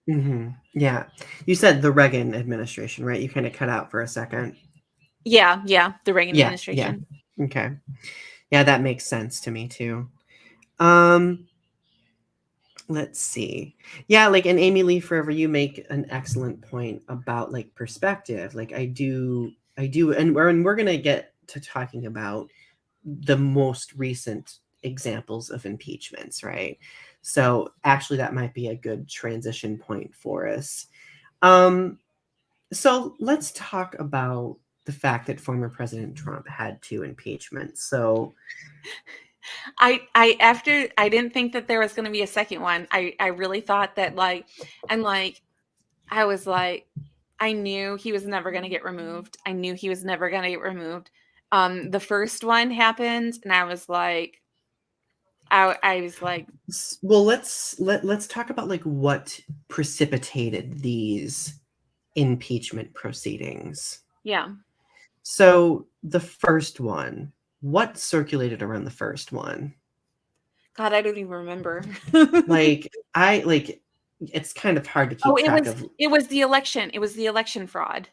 Mm-hmm. Yeah, you said the Reagan administration, right? You kind of cut out for a second. Yeah, the Reagan administration. Yeah. Okay. Yeah, that makes sense to me too. Um, let's see. Yeah, like, and Amy Lee Forever, you make an excellent point about like perspective. Like I do, and we're gonna get to talking about the most recent examples of impeachments, right? So actually that might be a good transition point for us. Um, so let's talk about the fact that former President Trump had two impeachments. So I after I didn't think that there was going to be a second one. I really thought that like and like I was like I knew he was never going to get removed. I knew he was never going to get removed. The first one happened and I was like I was like well, let's talk about like what precipitated these impeachment proceedings. yeah. So the first one, what circulated around the first one? God, I don't even remember. Like I like it's kind of hard to Oh, keep track of. it was the election. It was the election fraud.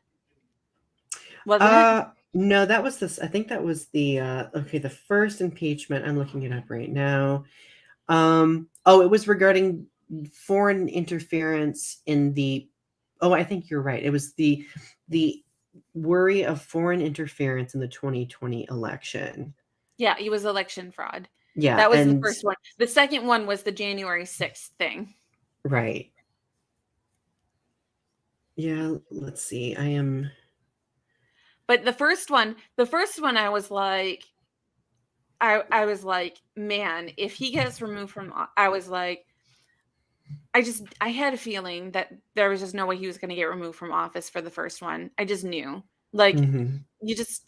Wasn't it? No, that was this. I think that was the okay, the first impeachment. I'm looking it up right now. Oh, it was regarding foreign interference in the oh, I think you're right. It was the worry of foreign interference in the 2020 election. Yeah, it was election fraud. Yeah, That was the and first one. The second one was the January 6th thing. right. Yeah, let's see. I am But the first one I was like, man, if he gets removed from I was like I had a feeling that there was just no way he was going to get removed from office for the first one. I just knew. Like mhm. you just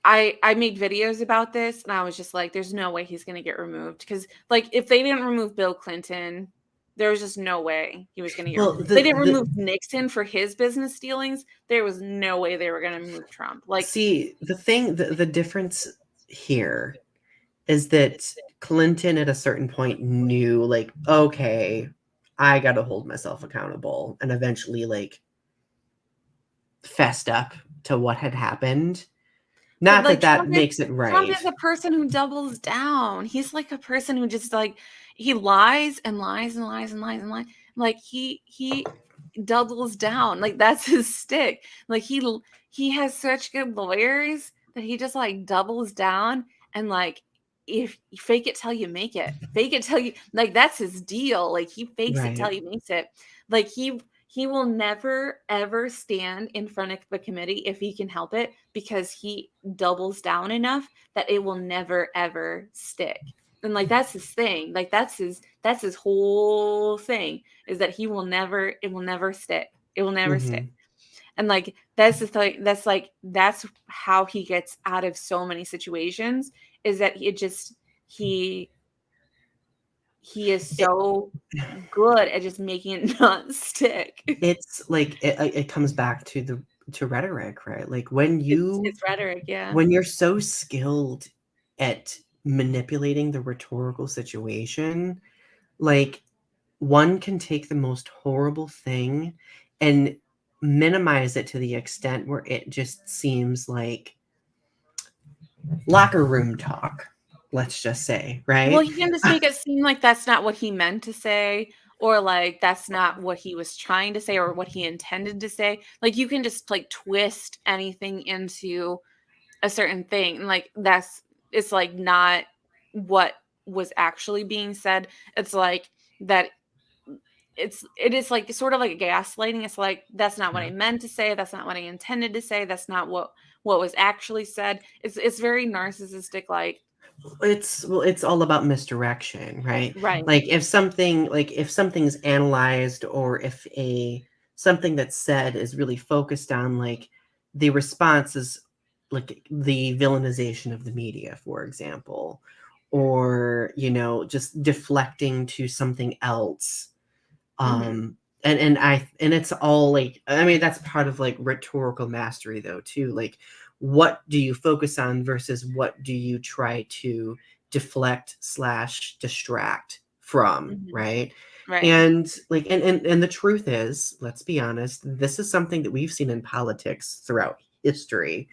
I made videos about this and I was just like there's no way he's going to get removed cuz like if they didn't remove Bill Clinton, there was just no way he was going to get Well, removed. They didn't remove Nixon for his business dealings. There was no way they were going to remove Trump. Like see, the difference here is that Clinton at a certain point knew like, okay, I got to hold myself accountable, and eventually like fessed up to what had happened. but Not that like that makes it Trump right. is a person who doubles down. He's like a person who just like he lies and lies and lies and lies and lies. Like he doubles down. Like that's his stick. Like he has such good lawyers that he just like doubles down and like if you fake it till you make it. Fake it till you like that's his deal. Like he fakes it till Right. he makes it. Like he will never ever stand in front of the committee if he can help it because he doubles down enough that it will never ever stick. And like that's his thing. Like that's his whole thing is that it will never stick. It will never stick. Mhm. And like that's the thing that's how he gets out of so many situations is that he he is It, so good at just making it not stick. it's like it comes back to the to rhetoric, right? Like It's rhetoric, yeah. when you're so skilled at manipulating the rhetorical situation, like one can take the most horrible thing and minimize it to the extent where it just seems like locker room talk, let's just say, Well, right? he can just make it seem like that's not what he meant to say, or like that's not what he was trying to say, or what he intended to say. Like you can just like twist anything into a certain thing, and like that's it's like not what was actually being said. It's like that it is like sort of like gaslighting. It's like that's not what I meant to say, that's not what I intended to say, that's not what was actually said. It's very narcissistic like It's all about misdirection, right? right. Like if something's analyzed, or if a something that's said is really focused on like the response is like the villainization of the media, for example, or just deflecting to something else. Mhm. And it's all like, I mean, that's part of like rhetorical mastery though too. Like what do you focus on versus what do you try to deflect slash distract from, Mhm. right? Right. And like and the truth is, let's be honest, this is something that we've seen in politics throughout history.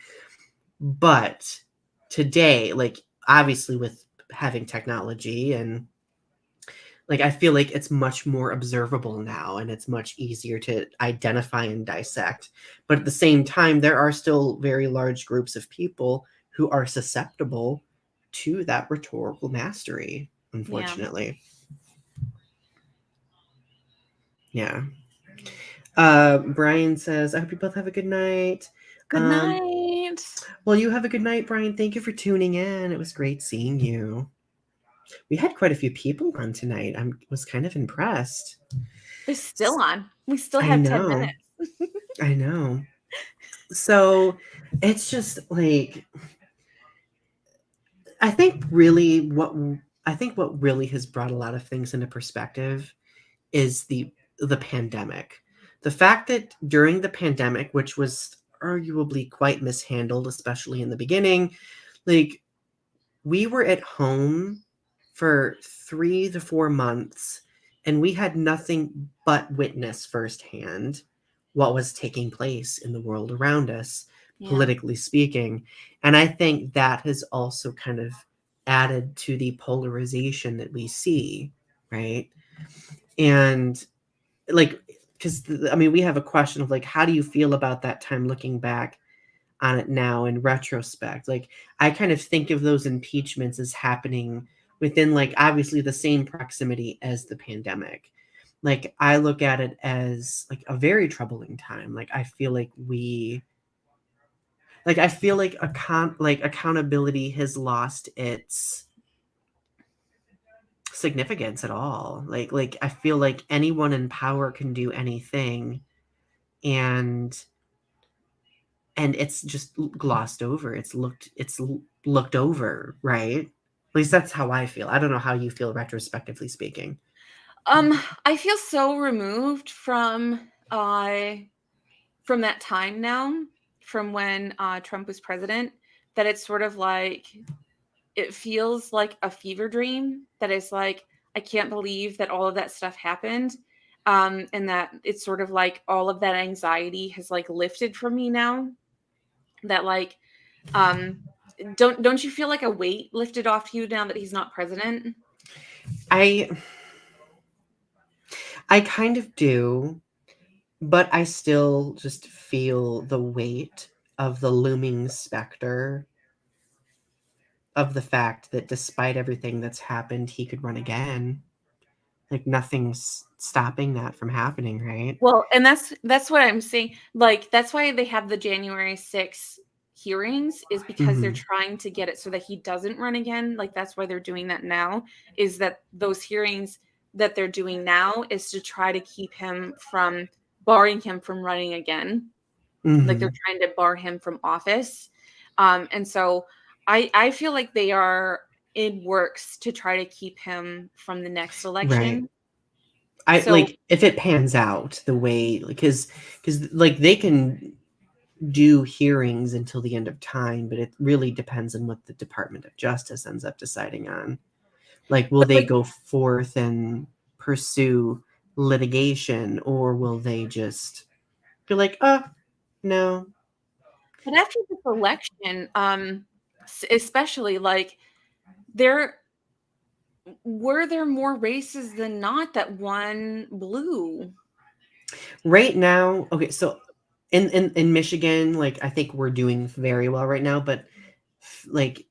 But today, like obviously with having technology and like I feel like it's much more observable now and it's much easier to identify and dissect. But at the same time, there are still very large groups of people who are susceptible to that rhetorical mastery, Yeah. unfortunately. Yeah. Brian says, I hope you both have a good night. Good night. Well, you have a good night, Brian. Thank you for tuning in. It was great seeing you. We had quite a few people on tonight. I was kind of impressed. They're still on. We still I have 10 know. minutes. I know. So it's just like I think really what really has brought a lot of things into perspective is the pandemic. The fact that during the pandemic, which was arguably quite mishandled, especially in the beginning, like we were at home for 3 to 4 months and we had nothing but witness firsthand what was taking place in the world around us, Yeah. politically speaking. And I think that has also kind of added to the polarization that we see, right? And like, because I mean, we have a question of like, how do you feel about that time looking back on it now in retrospect? Like, I kind of think of those impeachments as happening within, like, obviously the same proximity as the pandemic. Like, I look at it as like a very troubling time. Like, I feel like accountability has lost its significance at all. Like I feel like anyone in power can do anything, and it's just glossed over. It's looked over, right? At least that's how I feel. I don't know how you feel retrospectively speaking. I feel so removed from that time now, from when Trump was president, that it's sort of like it feels like a fever dream. That is like I can't believe that all of that stuff happened, and that it's sort of like all of that anxiety has like lifted from me now. That like um, don't you feel like a weight lifted off you now that he's not president? I I kind of do, but I still just feel the weight of the looming specter of the fact that despite everything that's happened, he could run again. Like nothing's stopping that from happening, right? Well, and that's what I'm saying. Like that's why they have the January 6th hearings, is because they're Hmm. trying to get it so that he doesn't run again. Like that's why they're doing that now, is that those hearings that they're doing now is to try to keep him from barring him from running again. Like they're Hmm. trying to bar him from office. And so I feel like they are in works to try to keep him from the next Right. election. I So like if it pans out the way, because like they can do hearings until the end of time, but it really depends on what the Department of Justice ends up deciding on. Like, will but they like go forth and pursue litigation, or will they just be like, oh, no? But after this election, especially like there were there more races than not that won blue. Right now, okay, so in Michigan, like I think we're doing very well right now, but like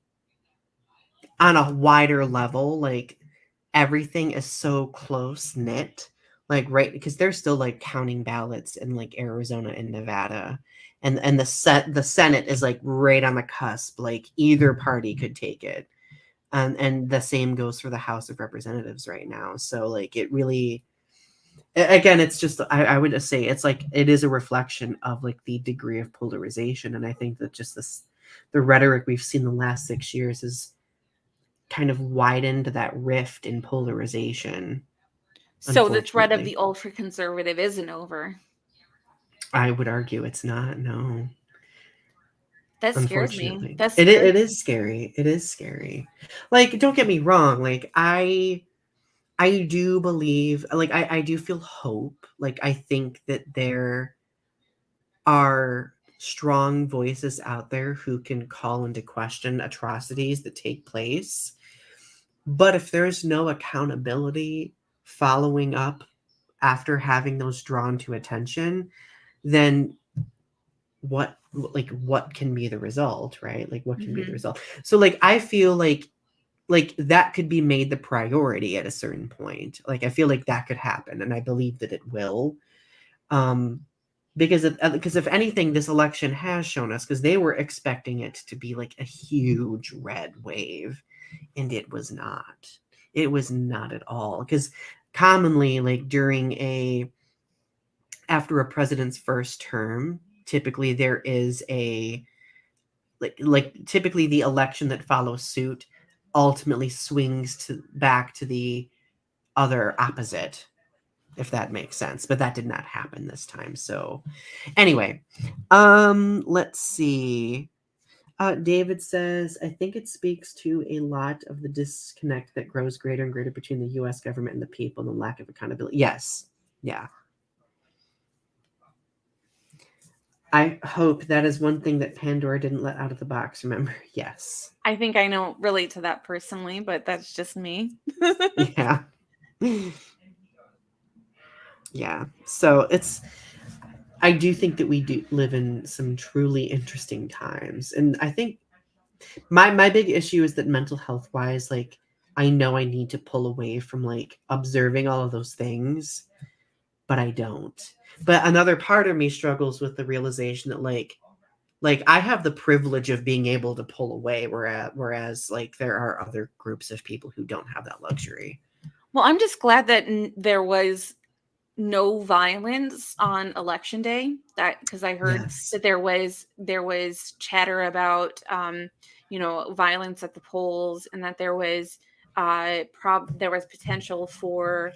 on a wider level, like everything is so close knit. Like right, because they're still like counting ballots in like Arizona and Nevada. And the Senate is like right on the cusp. Like either party could take it. And the same goes for the House of Representatives right now. So like it really, again, it's just I would just say it's like it is a reflection of like the degree of polarization. And I think that just this the rhetoric we've seen the last 6 years is kind of widened that rift in polarization, So the threat of unfortunately. the ultra conservative isn't over. I would argue it's not, no, That scares me. unfortunately. That It scares is scary. It is scary. Like, don't get me wrong, like I do believe, like I do feel hope. Like I think that there are strong voices out there who can call into question atrocities that take place. But if there's no accountability following up after having those drawn to attention, then what can be the result, right? Like what can be the Mhm. result? So like I feel like that could be made the priority at a certain point. Like I feel like that could happen, and I believe that it will. Um, because if anything, this election has shown us, because they were expecting it to be like a huge red wave, and it was not. It was not at all. Because commonly, like after a president's first term, typically there is a like typically the election that follows suit ultimately swings back to the other opposite, if that makes sense. But that did not happen this time. So anyway, let's see. David says, I think it speaks to a lot of the disconnect that grows greater and greater between the US government and the people and the lack of accountability. Yes. Yeah. I hope that is one thing that Pandora didn't let out of the box. Remember? Yes. I think I don't relate to that personally, but that's just me. Yeah. Yeah. So I do think that we do live in some truly interesting times. And I think my big issue is that mental health wise, like I know I need to pull away from like observing all of those things, but I don't. But another part of me struggles with the realization that like I have the privilege of being able to pull away, whereas like there are other groups of people who don't have that luxury. Well, I'm just glad that there was no violence on election day, that because I heard Yes. that there was chatter about violence at the polls, and that there was potential for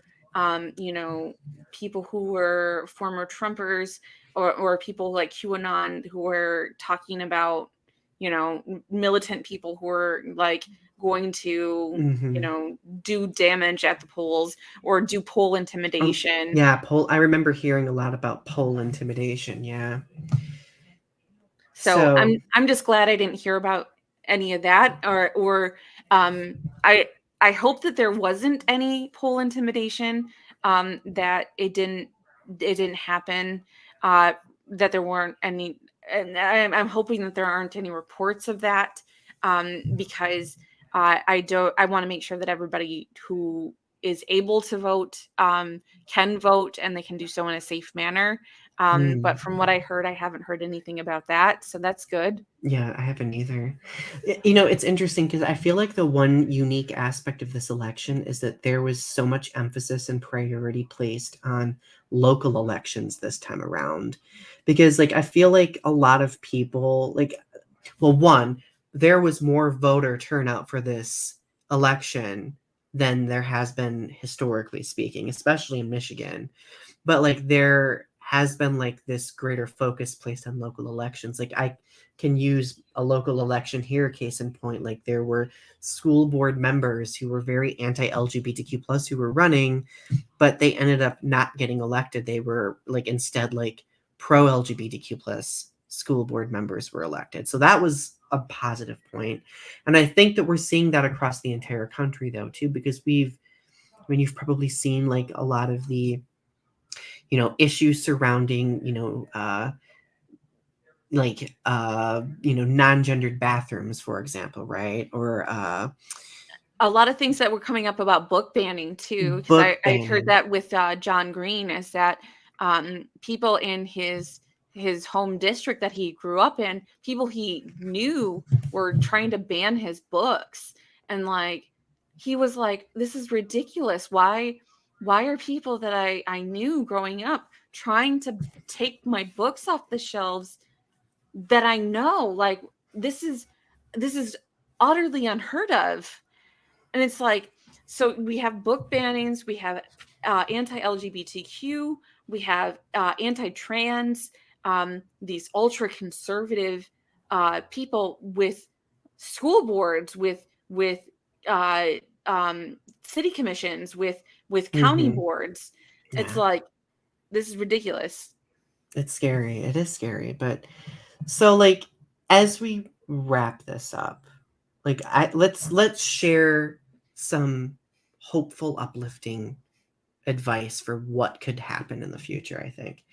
people who were former Trumpers, or people like QAnon who were talking about militant people who were like going to Mm-hmm. do damage at the polls or do poll intimidation. Yeah, poll. I remember hearing a lot about poll intimidation. Yeah. So I'm So, I'm just glad I didn't hear about any of that, or I I hope that there wasn't any poll intimidation, that it didn't happen, uh, that there weren't any, and I'm hoping that there aren't any reports of that, because I want to make sure that everybody who is able to vote, can vote, and they can do so in a safe manner. But from what I heard, I haven't heard anything about that, so that's good. yeah, I haven't either. It's interesting because I feel like the one unique aspect of this election is that there was so much emphasis and priority placed on local elections this time around. Because, like, I feel like a lot of people, like, well, one, there was more voter turnout for this election than there has been historically speaking, especially in Michigan. But like there has been like this greater focus placed on local elections. Like I can use a local election here, case in point. Like there were school board members who were very anti-LGBTQ plus who were running, but they ended up not getting elected. They were like instead like pro-LGBTQ plus school board members were elected. So that was a positive point. And I think that we're seeing that across the entire country though too, because you've probably seen like a lot of the issues surrounding non-gendered bathrooms, for example, right? Or A lot of things that were coming up about book banning too, because I book I heard banning. that with John Green, is that people in his home district that he grew up in, people he knew were trying to ban his books, and like he was like, "This is ridiculous. Why are people that I knew growing up trying to take my books off the shelves that I know? Like this is utterly unheard of." And it's like, so we have book bannings, we have anti-LGBTQ, we have anti-trans, these ultra conservative people with school boards, with uh, city commissions, with county Hmm. boards. It's Yeah, like, this is ridiculous. it's scary. It is scary, but So like as we wrap this up, like let's share some hopeful, uplifting advice for what could happen in the future. I think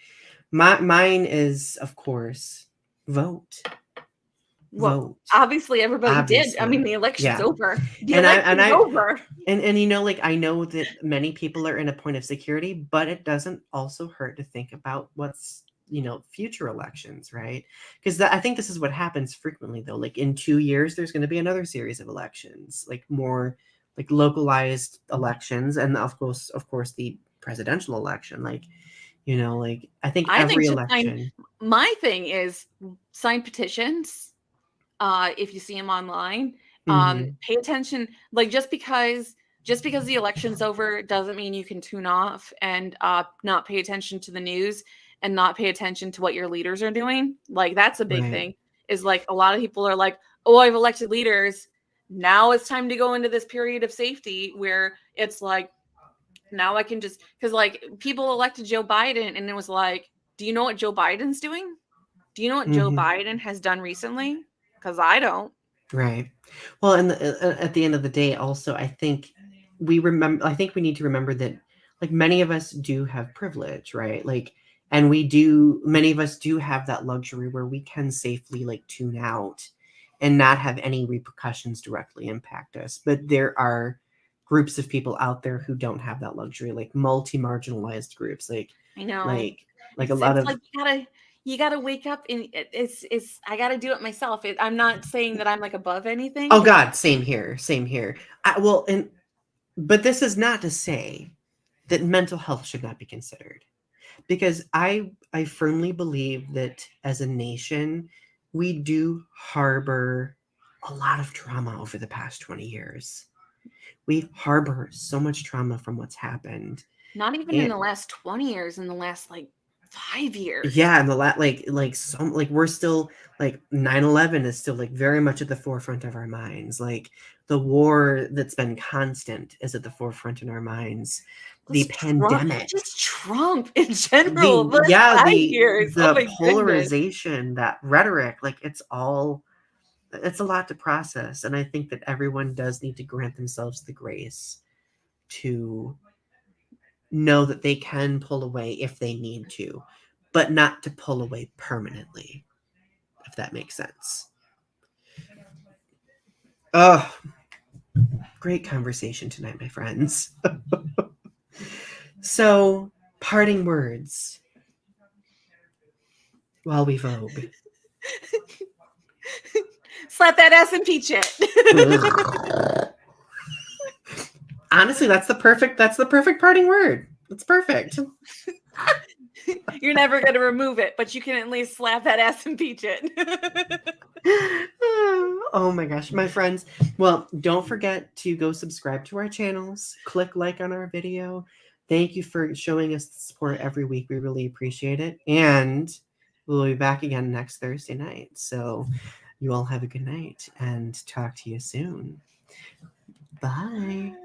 mine is, of course, vote. Well, Vote. obviously everybody did. I mean, Obviously. the election's Yeah. over. The And election's over. and like I know that many people are in a point of security, but it doesn't also hurt to think about what's future elections, right? Because I think this is what happens frequently though. Like in 2 years, there's going to be another series of elections, like more like localized elections, and of course, the presidential election. Like like I think I think every just election. my thing is sign petitions. If you see them online, Mhm. pay attention. Like just because the election's over doesn't mean you can tune off and not pay attention to the news and not pay attention to what your leaders are doing. Like that's a big Right. thing. Is like a lot of people are like, oh, I've elected leaders. Now it's time to go into this period of safety where it's like now I can just because like people elected Joe Biden and it was like, do you know what Joe Biden's doing? Do you know what Joe Mhm. Biden has done recently? Because I don't. Right. Well, and at the end of the day, also, I think we remember. I think we need to remember that, like, many of us do have privilege, right? Like, and many of us do have that luxury where we can safely like tune out and not have any repercussions directly impact us. But there are groups of people out there who don't have that luxury, like multi-marginalized groups, I know. like like a lot It's of. like you gotta wake up and it's I gotta do it myself. I'm not saying that I'm like above anything Oh because God, same here, same here. Well, and but this is not to say that mental health should not be considered, because I firmly believe that as a nation we do harbor a lot of trauma over the past 20 years. We harbor so much trauma from what's happened. not even in And the last 20 years, in the last like 5 years. yeah, and like some like we're still like 9/11 is still like very much at the forefront of our minds. Like the war that's been constant is at the forefront in our minds. The pandemic, Just Trump in general, the the last yeah, 5 years. Oh the my goodness. polarization, that rhetoric, like it's a lot to process. And I think that everyone does need to grant themselves the grace to know that they can pull away if they need to, but not to pull away permanently, if that makes sense. Oh, great conversation tonight, my friends. So, parting words while we vogue. Slap that ass and peach it. Honestly, that's the perfect parting word. That's perfect. You're never gonna remove it, but you can at least slap that ass and peach it. Oh my gosh, my friends. Well, don't forget to go subscribe to our channels, click like on our video. Thank you for showing us the support every week. We really appreciate it. And we'll be back again next Thursday night. So you all have a good night and talk to you soon. Bye.